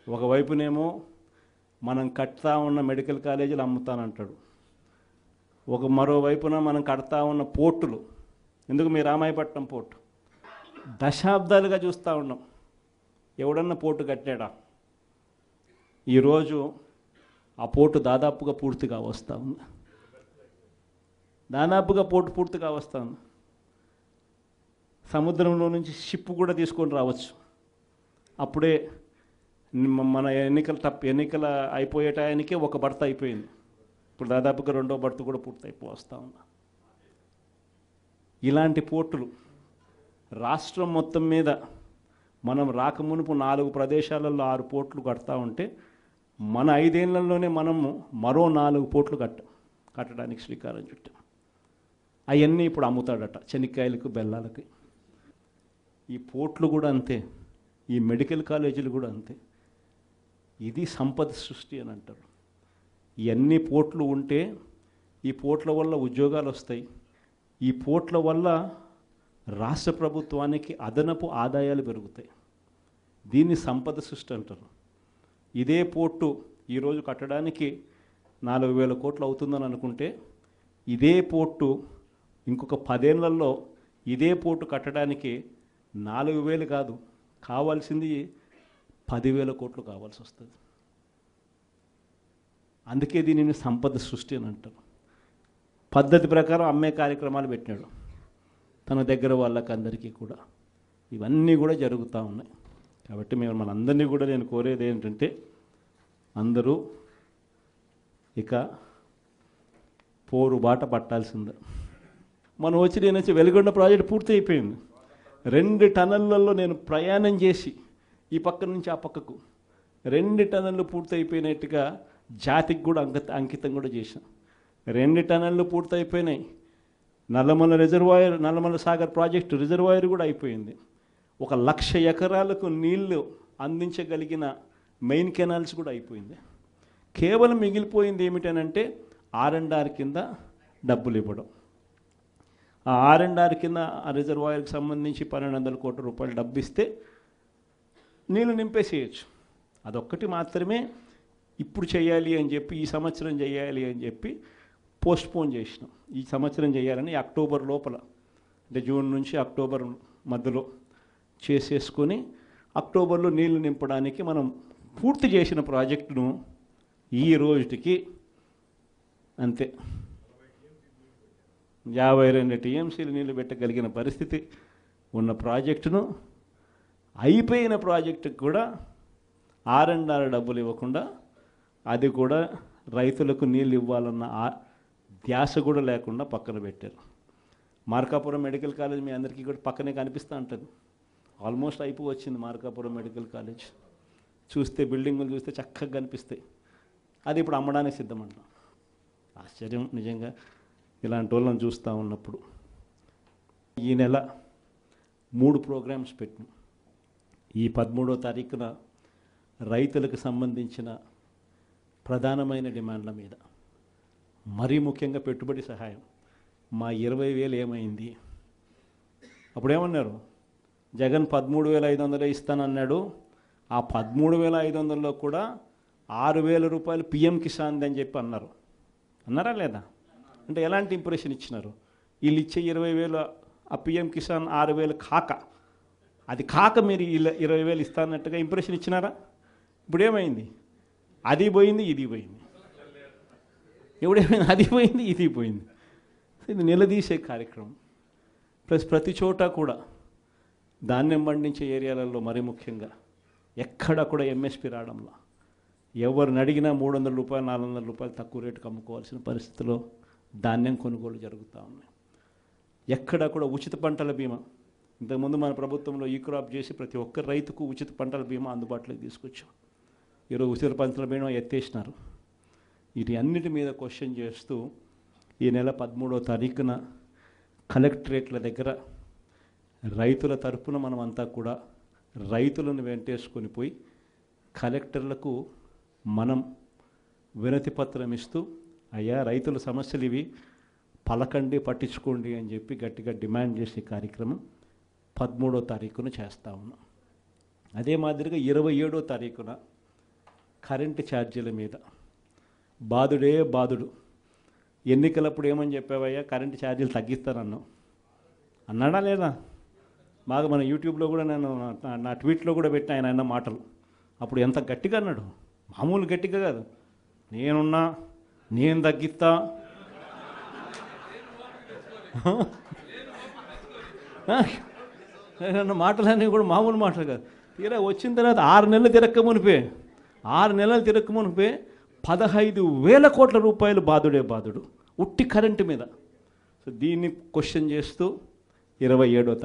ఒకవైపునేమో మనం కడతా ఉన్న మెడికల్ కాలేజీలు అమ్ముతానంటాడు, మరోవైపున మనం కడతా ఉన్న పోర్టులు, ఎందుకు మీ రామాయపట్నం పోర్టు దశాబ్దాలుగా చూస్తూ ఉన్నాం, ఎవడన్నా పోర్టు కట్టాడా? ఈరోజు ఆ పోర్టు దాదాపుగా పూర్తిగా వస్తూ ఉంది, పోర్టు పూర్తిగా వస్తూ ఉంది. సముద్రంలో నుంచి షిప్ కూడా తీసుకొని రావచ్చు. అప్పుడే మన ఎన్నికల అయిపోయే టయానికే ఒక బర్త అయిపోయింది, ఇప్పుడు దాదాపుగా రెండో బర్త కూడా పూర్తి అయిపోవస్తూ ఉంది. ఇలాంటి పోర్టులు రాష్ట్రం మొత్తం మీద మనం రాకమునుపు 4 ప్రదేశాలలో 6 పోర్టులు కడతా ఉంటే మన 5 ఏళ్లలోనే మనము మరో 4 పోర్టులు కట్టడానికి శ్రీకారం చుట్టాం. అవన్నీ ఇప్పుడు అమ్ముతాడట చెనిక్కాయలకు బెల్లాలకి. ఈ పోర్టులు కూడా అంతే, ఈ మెడికల్ కాలేజీలు కూడా అంతే. ఇది సంపద సృష్టి అని అంటారు. ఇవన్నీ పోర్టులు ఉంటే ఈ పోర్టుల వల్ల ఉద్యోగాలు వస్తాయి, ఈ పోర్టుల వల్ల రాష్ట్ర ప్రభుత్వానికి అదనపు ఆదాయాలు పెరుగుతాయి. దీన్ని సంపద సృష్టి అంటారు. ఇదే పోర్టు ఈరోజు కట్టడానికి 4,000 కోట్లు అవుతుందని అనుకుంటే, ఇదే పోర్టు ఇంకొక 10 ఏళ్లలో ఇదే పోర్టు కట్టడానికి 4,000 కాదు, కావాల్సింది 10,000 కోట్లు కావాల్సి వస్తుంది. అందుకే దీనిని సంపద సృష్టి అని అంటారు. పద్ధతి ప్రకారం అమ్మే కార్యక్రమాలు పెట్టినాడు తన దగ్గర వాళ్ళకందరికీ కూడా. ఇవన్నీ కూడా జరుగుతూ ఉన్నాయి. కాబట్టి మనందరినీ కూడా నేను కోరేది ఏంటంటే, అందరూ ఇక పోరు బాట పట్టాల్సిందే. నేను వచ్చి వెలుగొండ ప్రాజెక్టు పూర్తి అయిపోయింది. 2 టన్నెళ్లలో నేను ప్రయాణం చేసి ఈ పక్క నుంచి ఆ పక్కకు 2 టన్నెళ్ళు పూర్తి అయిపోయినట్టుగా జాతికి కూడా అంకితం కూడా చేశాను. 2 టన్నెళ్ళు పూర్తి అయిపోయినాయి. నల్లమల సాగర్ ప్రాజెక్టు రిజర్వాయర్ కూడా అయిపోయింది. 1,00,000 ఎకరాలకు నీళ్లు అందించగలిగిన మెయిన్ కెనాల్స్ కూడా అయిపోయింది. కేవలం మిగిలిపోయింది ఏమిటనంటే R&R కింద డబ్బులు ఇవ్వడం. ఆ R&R కింద ఆ రిజర్వాయర్కి సంబంధించి 1,200 కోట్ల రూపాయలు డబ్బు ఇస్తే నీళ్ళు నింపేసేయచ్చు. అదొక్కటి మాత్రమే ఇప్పుడు చేయాలి అని చెప్పి, ఈ సంవత్సరం చేయాలి అని చెప్పి పోస్ట్పోన్ చేసినాం. ఈ సంవత్సరం చేయాలని అక్టోబర్ లోపల, అంటే జూన్ నుంచి అక్టోబర్ మధ్యలో చేసేసుకొని అక్టోబర్లో నీళ్లు నింపడానికి మనం పూర్తి చేసిన ప్రాజెక్టును ఈ రోజుకి అంతే 52 టీఎంసీలు నీళ్లు పెట్టగలిగిన పరిస్థితి ఉన్న ప్రాజెక్టును, అయిపోయిన ప్రాజెక్టుకు కూడా R&R డబ్బులు ఇవ్వకుండా, అది కూడా రైతులకు నీళ్ళు ఇవ్వాలన్న ధ్యాస కూడా లేకుండా పక్కన పెట్టారు. మార్కాపురం మెడికల్ కాలేజ్ మీ అందరికీ కూడా పక్కనే కనిపిస్తూ ఉంటుంది. ఆల్మోస్ట్ వచ్చింది మార్కాపురం మెడికల్ కాలేజ్. చూస్తే బిల్డింగులు చూస్తే చక్కగా కనిపిస్తాయి. అది ఇప్పుడు అమ్మడానికి సిద్ధమంటాం. ఆశ్చర్యం నిజంగా ఇలాంటి వాళ్ళని చూస్తూ ఉన్నప్పుడు. ఈ నెల 3 ప్రోగ్రామ్స్ పెట్టినాం. ఈ 13వ తారీఖున రైతులకు సంబంధించిన ప్రధానమైన డిమాండ్ల మీద, మరీ ముఖ్యంగా పెట్టుబడి సహాయం. మా 20,000 ఏమైంది? అప్పుడేమన్నారు, జగన్ 13,500 ఇస్తానన్నాడు. ఆ 13,500లో కూడా 6,000 రూపాయలు PM కిసాన్ అని చెప్పి అన్నారా లేదా? అంటే ఎలాంటి ఇంప్రెషన్ ఇచ్చినారు? వీళ్ళు ఇచ్చే 20,000 ఆ PM కిసాన్ 6,000 కాక, అది కాక మీరు 20,000 ఇస్తానట్టుగా ఇంప్రెషన్ ఇచ్చినారా? ఇప్పుడు ఏమైంది? అది పోయింది, ఇది పోయింది. ఎప్పుడేమైంది? అది పోయింది, ఇది పోయింది. ఇది నిలదీసే కార్యక్రమం. ప్లస్ ప్రతి చోట కూడా ధాన్యం పండించే ఏరియాలలో మరీ ముఖ్యంగా ఎక్కడ కూడా MSP రావడంలో, ఎవరిని అడిగినా 300 రూపాయలు 400 రూపాయలు తక్కువ రేటుకు అమ్ముకోవాల్సిన పరిస్థితిలో ధాన్యం కొనుగోలు జరుగుతూ ఉన్నాయి. ఎక్కడ కూడా ఉచిత పంటల బీమా, ఇంతకుముందు మన ప్రభుత్వంలో ఈ క్రాప్ చేసి ప్రతి ఒక్క రైతుకు ఉచిత పంటల బీమా అందుబాటులోకి తీసుకొచ్చాం. ఈరోజు ఉచిత పంటల బీమా ఎత్తేసినారు. వీటి అన్నిటి మీద క్వశ్చన్ చేస్తూ ఈ నెల 13వ తారీఖున కలెక్టరేట్ల దగ్గర రైతుల తరపున మనమంతా కూడా రైతులను వెంటేసుకొని పోయి కలెక్టర్లకు మనం వినతి పత్రం ఇస్తూ, అయ్యా రైతుల సమస్యలు ఇవి, పలకండి, పట్టించుకోండి అని చెప్పి గట్టిగా డిమాండ్ చేసే కార్యక్రమం 13వ తారీఖున చేస్తూ ఉన్నాం. అదే మాదిరిగా 27వ తారీఖున కరెంటు ఛార్జీల మీద బాధుడే బాధుడు. ఎన్నికలప్పుడు ఏమని చెప్పావయ్యా, కరెంటు ఛార్జీలు తగ్గిస్తానన్నావు, అన్నాడా లేదా? బాగా మన యూట్యూబ్లో కూడా నేను నా ట్వీట్లో కూడా పెట్టిన ఆయన అన్న మాటలు. అప్పుడు ఎంత గట్టిగా అన్నాడు, మామూలు గట్టిగా కాదు. నేను తగ్గిస్తా, మాటలన్నీ కూడా మామూలు మాటలు కాదు. తీరా వచ్చిన తర్వాత 6 నెలలు తిరక్క మునిపే 15,000 కోట్ల రూపాయలు బాధుడే బాధుడు ఉట్టి కరెంటు మీద. సో దీన్ని క్వశ్చన్ చేస్తూ 27వ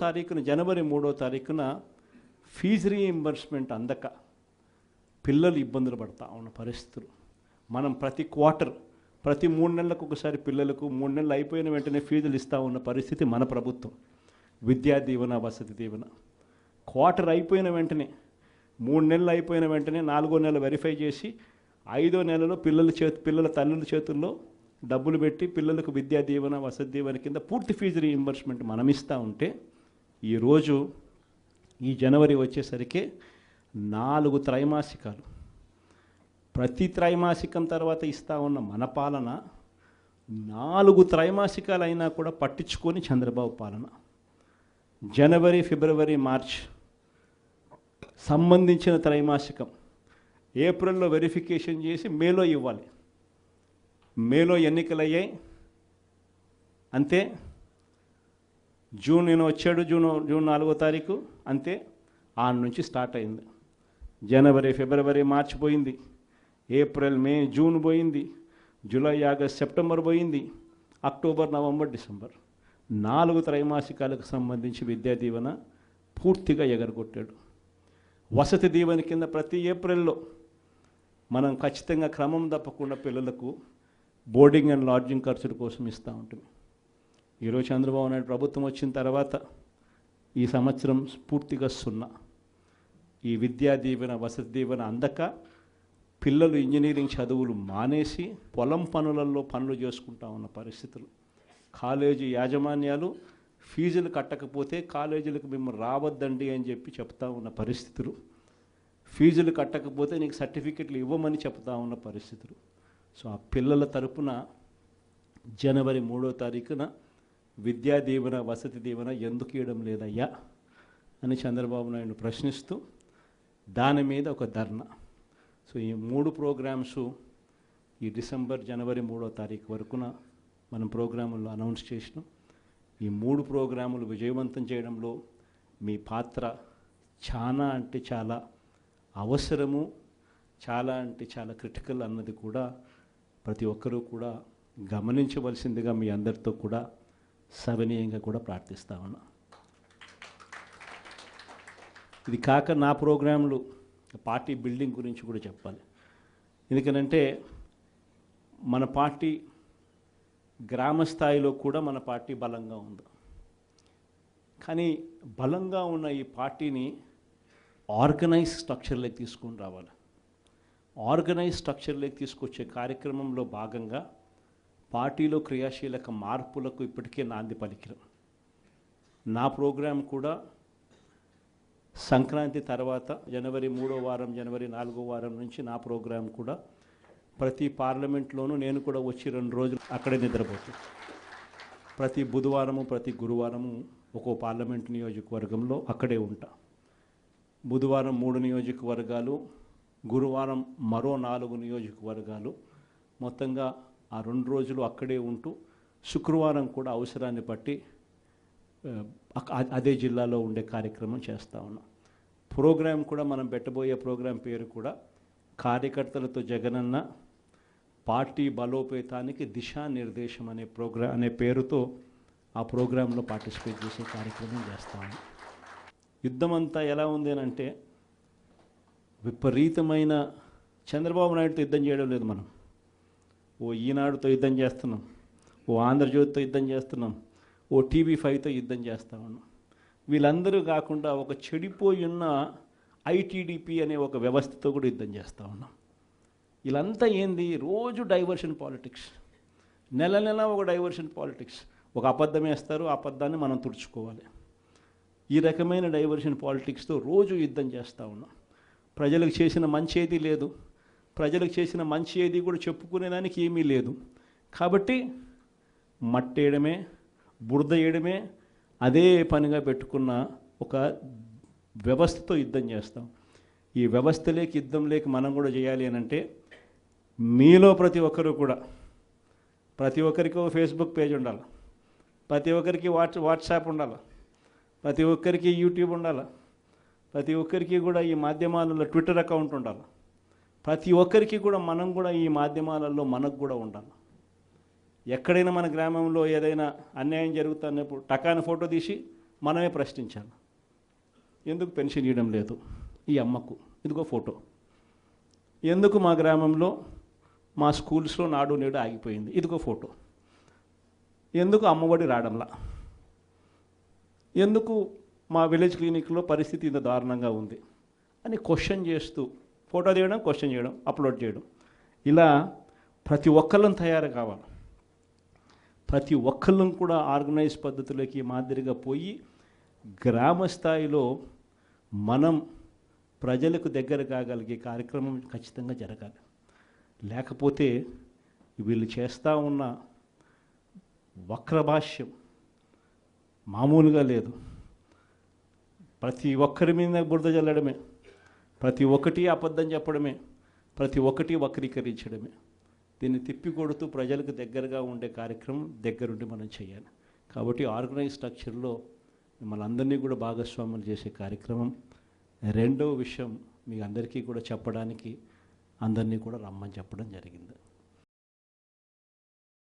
తారీఖున జనవరి 3వ తారీఖున ఫీజు రీఇంబర్స్మెంట్ అందక పిల్లలు ఇబ్బందులు పడతా ఉన్న పరిస్థితులు. మనం ప్రతి 3 నెలలకు ఒకసారి పిల్లలకు 3 నెలలు అయిపోయిన వెంటనే ఫీజులు ఇస్తూ ఉన్న పరిస్థితి మన ప్రభుత్వం. విద్యా దీవెన, వసతి దీవెన క్వార్టర్ అయిపోయిన వెంటనే 3 నెలలు అయిపోయిన వెంటనే 4వ నెల వెరిఫై చేసి 5వ నెలలో పిల్లల తల్లుల చేతుల్లో డబ్బులు పెట్టి పిల్లలకు విద్యా దీవెన, వసతి దీవెన కింద పూర్తి ఫీజు రీఇంబర్స్మెంట్ మనం ఇస్తూ ఉంటే, ఈరోజు ఈ జనవరి వచ్చేసరికి 4 త్రైమాసికాలు, ప్రతి త్రైమాసికం తర్వాత ఇస్తూ ఉన్న మన పాలన 4 త్రైమాసికాలు అయినా కూడా పట్టించుకొని చంద్రబాబు పాలన. జనవరి, ఫిబ్రవరి, మార్చ్ సంబంధించిన త్రైమాసికం ఏప్రిల్లో వెరిఫికేషన్ చేసి మేలో ఇవ్వాలి. మేలో ఎన్నికలు అయ్యాయి అంతే. జూన్ వచ్చాడు, జూన్ 4వ తారీఖు అంతే. ఆ నుంచి స్టార్ట్ అయింది. జనవరి, ఫిబ్రవరి, మార్చ్ పోయింది, ఏప్రిల్, మే, జూన్ పోయింది, జూలై, ఆగస్ట్, సెప్టెంబర్ పోయింది, అక్టోబర్, నవంబర్, డిసెంబర్ 4 త్రైమాసికాలకు సంబంధించి విద్యా దీవెన పూర్తిగా ఎగరగొట్టాడు. వసతి దీవెన కింద ప్రతి ఏప్రిల్లో మనం ఖచ్చితంగా క్రమం తప్పకుండా పిల్లలకు బోర్డింగ్ అండ్ లాడ్జింగ్ ఖర్చుల కోసం ఇస్తూ ఉంటుంది. ఈరోజు చంద్రబాబు నాయుడు ప్రభుత్వం వచ్చిన తర్వాత ఈ సంవత్సరం పూర్తిగా 0. ఈ విద్యా దీవెన, వసతి దీవెన అందక పిల్లలు ఇంజనీరింగ్ చదువులు మానేసి పొలం పనులలో పనులు చేసుకుంటా ఉన్న పరిస్థితులు. కాలేజీ యాజమాన్యాలు ఫీజులు కట్టకపోతే కాలేజీలకు మేము రావద్దండి అని చెప్పి చెప్తా ఉన్న పరిస్థితులు. ఫీజులు కట్టకపోతే నీకు సర్టిఫికెట్లు ఇవ్వమని చెప్తా ఉన్న పరిస్థితులు. సో ఆ పిల్లల తరపున జనవరి 3వ తారీఖున విద్యా దీవెన, వసతి దీవెన ఎందుకు ఇవ్వడం లేదయ్యా అని చంద్రబాబు నాయుడు ప్రశ్నిస్తూ దాని మీద ఒక ధర్నా. సో ఈ 3 ప్రోగ్రామ్స్ ఈ డిసెంబర్, జనవరి 3వ తారీఖు వరకున మనం ప్రోగ్రాముల్లో అనౌన్స్ చేసినాం. ఈ 3 ప్రోగ్రాములు విజయవంతం చేయడంలో మీ పాత్ర చాలా అంటే చాలా అవసరము, చాలా అంటే చాలా క్రిటికల్ అన్నది కూడా ప్రతి ఒక్కరూ కూడా గమనించవలసిందిగా మీ అందరితో కూడా సవినీయంగా కూడా ప్రార్థిస్తా ఉన్నా. ఇది కాక నా ప్రోగ్రాంలు పార్టీ బిల్డింగ్ గురించి కూడా చెప్పాలి. ఎందుకనంటే మన పార్టీ గ్రామ స్థాయిలో కూడా మన పార్టీ బలంగా ఉంది. కానీ బలంగా ఉన్న ఈ పార్టీని ఆర్గనైజ్ స్ట్రక్చర్లోకి తీసుకొని రావాలి. ఆర్గనైజ్ స్ట్రక్చర్లోకి తీసుకొచ్చే కార్యక్రమంలో భాగంగా పార్టీలో క్రియాశీలక మార్పులకు ఇప్పటికే నాంది పలికినాం. నా ప్రోగ్రాం కూడా సంక్రాంతి తర్వాత జనవరి 3వ వారం, జనవరి 4వ వారం నుంచి నా ప్రోగ్రాం కూడా ప్రతి పార్లమెంట్లోనూ నేను కూడా వచ్చి 2 రోజులు అక్కడే నిద్రపోతాను. ప్రతి బుధవారము, ప్రతి గురువారము ఒక్కో పార్లమెంట్ నియోజకవర్గంలో అక్కడే ఉంటా. బుధవారం 3 నియోజకవర్గాలు, గురువారం మరో 4 నియోజకవర్గాలు, మొత్తంగా ఆ 2 రోజులు అక్కడే ఉంటూ శుక్రవారం కూడా అవసరాన్ని బట్టి అదే జిల్లాలో ఉండే కార్యక్రమం చేస్తూ ఉన్నాం. ప్రోగ్రాం కూడా మనం పెట్టబోయే ప్రోగ్రాం పేరు కూడా కార్యకర్తలతో జగనన్న పార్టీ బలోపేతానికి దిశానిర్దేశం అనే పేరుతో ఆ ప్రోగ్రాంలో పార్టిసిపేట్ చేసే కార్యక్రమం చేస్తా ఉన్నాం. యుద్ధం అంతా ఎలా ఉంది అని అంటే విపరీతమైన చంద్రబాబు నాయుడుతో యుద్ధం చేయడం లేదు. మనం ఓ ఈనాడుతో యుద్ధం చేస్తున్నాం, ఓ ఆంధ్రజ్యోతితో యుద్ధం చేస్తున్నాం, ఓ TV5తో యుద్ధం చేస్తూ ఉన్నాం. వీళ్ళందరూ కాకుండా ఒక చెడిపోయి ఉన్న ITDP అనే ఒక వ్యవస్థతో కూడా యుద్ధం చేస్తూ ఉన్నాం. వీళ్ళంతా ఏంది, రోజు డైవర్షన్ పాలిటిక్స్, నెల ఒక డైవర్షన్ పాలిటిక్స్. ఒక అబద్ధం వేస్తారు, ఆ అబద్ధాన్ని మనం తుడుచుకోవాలి. ఈ రకమైన డైవర్షన్ పాలిటిక్స్తో రోజు యుద్ధం చేస్తూ ఉన్నాం. ప్రజలకు చేసిన మంచి ఏది లేదు, ప్రజలకు చేసిన మంచి ఏది కూడా చెప్పుకునేదానికి ఏమీ లేదు. కాబట్టి మట్టేయడమే, బురద వేయడమే అదే పనిగా పెట్టుకున్న ఒక వ్యవస్థతో యుద్ధం చేస్తాం. ఈ వ్యవస్థ లేక యుద్ధం లేక మనం కూడా చేయాలి అని అంటే మీలో ప్రతి ఒక్కరూ కూడా, ప్రతి ఒక్కరికి ఫేస్బుక్ పేజ్ ఉండాలి, ప్రతి ఒక్కరికి వాట్సాప్ ఉండాలి, ప్రతి ఒక్కరికి యూట్యూబ్ ఉండాలి, ప్రతి ఒక్కరికి కూడా ఈ మాధ్యమాలలో ట్విట్టర్ అకౌంట్ ఉండాలి, ప్రతి ఒక్కరికి కూడా మనం కూడా ఈ మాధ్యమాలలో మనకు కూడా ఉండాలి. ఎక్కడైనా మన గ్రామంలో ఏదైనా అన్యాయం జరుగుతున్నప్పుడు టకాని ఫోటో తీసి మనమే ప్రశ్నించాలి. ఎందుకు పెన్షన్ ఇవ్వడం లేదు ఈ అమ్మకు, ఇదిగో ఫోటో. ఎందుకు మా గ్రామంలో మా స్కూల్స్లో నాడు నేడు ఆగిపోయింది, ఇదిగో ఫోటో. ఎందుకు అమ్మఒడి రావడంలా, ఎందుకు మా విలేజ్ క్లినిక్లో పరిస్థితి ఇంత దారుణంగా ఉంది అని క్వశ్చన్ చేస్తూ ఫోటో తీయడం, క్వశ్చన్ చేయడం, అప్లోడ్ చేయడం, ఇలా ప్రతి ఒక్కళ్ళం తయారు కావాలి. ప్రతి ఒక్కళ్ళం కూడా ఆర్గనైజ్ పద్ధతిలోకి మాదిరిగా పోయి గ్రామ స్థాయిలో మనం ప్రజలకు దగ్గర కాగలిగే కార్యక్రమం ఖచ్చితంగా జరగాలి. లేకపోతే వీళ్ళు చేస్తూ ఉన్న వక్రభాష్యం మామూలుగా లేదు. ప్రతి ఒక్కరి మీద బురద జల్లడమే, ప్రతి ఒక్కటి అబద్ధం చెప్పడమే, ప్రతి ఒక్కటి వక్రీకరించడమే. దీన్ని తిప్పికొడుతూ ప్రజలకు దగ్గరగా ఉండే కార్యక్రమం దగ్గరుండి మనం చేయాలి. కాబట్టి ఆర్గనైజ్ స్ట్రక్చర్లో మిమ్మల్ని అందరినీ కూడా భాగస్వాములు చేసే కార్యక్రమం. రెండవ విషయం మీ అందరికీ కూడా చెప్పడానికి అందరినీ కూడా రమ్మని చెప్పడం జరిగింది.